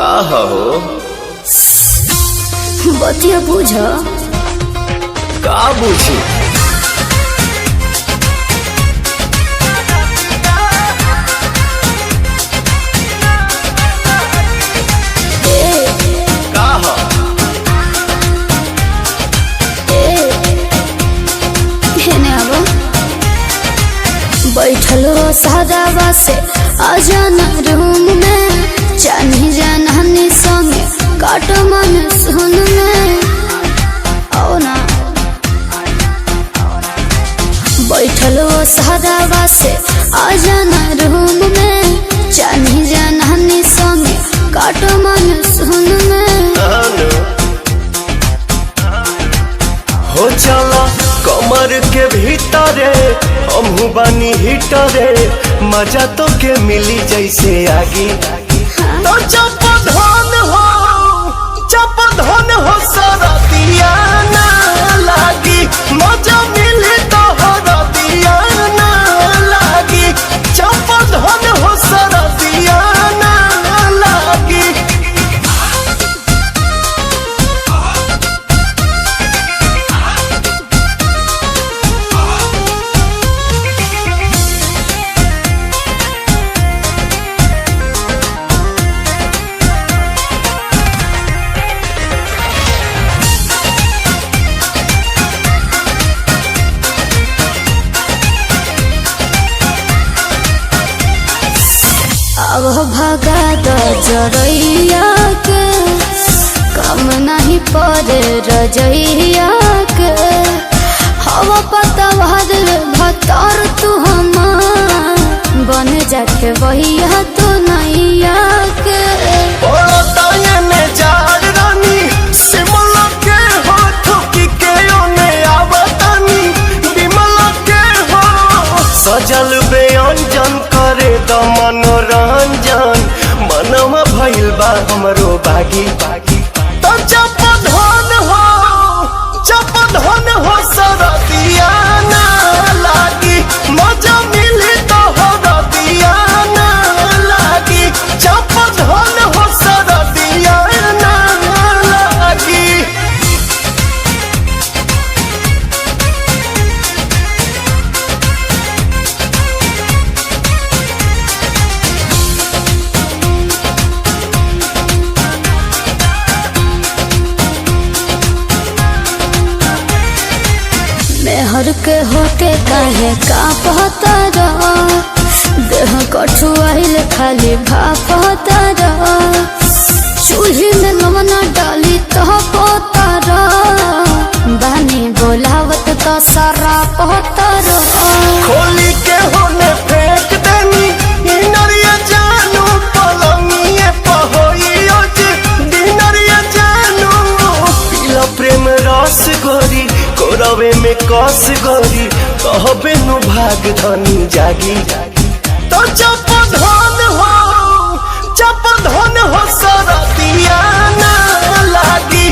का हो बतिया बुझ का बुझी का हो बैठलो सादावा से आजाना रूम में जानी जानानी संगे काट मन सुन में आओ ना बैठलो सादावा से आजाना रूम में जानी जानानी संगे काट मन सुन में हो चला कमर के भीतरे हमहू बानी हिटरे मजा तो के मिली जैसे आगी तो जब धन हो सारा दिया ना लागी मजा मिली तो हरा दिया ना लागी जब धन हो सारा दिया ना लागी अब भगा दो जरैया के कम नहीं पड़े रजैया के हवा पता भतर तू हमार बन जाके वहिया तो नैया के सजल व्यंजन करे द मनोरंजन मनवा भइल बा हमरो बागी तो जब धन हो सरदिया ना लागी मजा मिली तो हरदिया ना लागी जब धन हो सरदिया ना लागी मेहर के होके काहे का पता रहा देह कठुआइल खाली भापता रहा चूल्ही में नमना डाली तो पोता रहा बानी बोलावत तो सारा पोता रहा खोली के होने फेंक देनी इनरिया जानू पलंगिए पहोइयो जे दिनरिया जानू पीला प्रेम रस गोरी कोरवे में कस गोरी कहबे नु भाग धनी जागी तो जब धन हो सरदिया ना लागी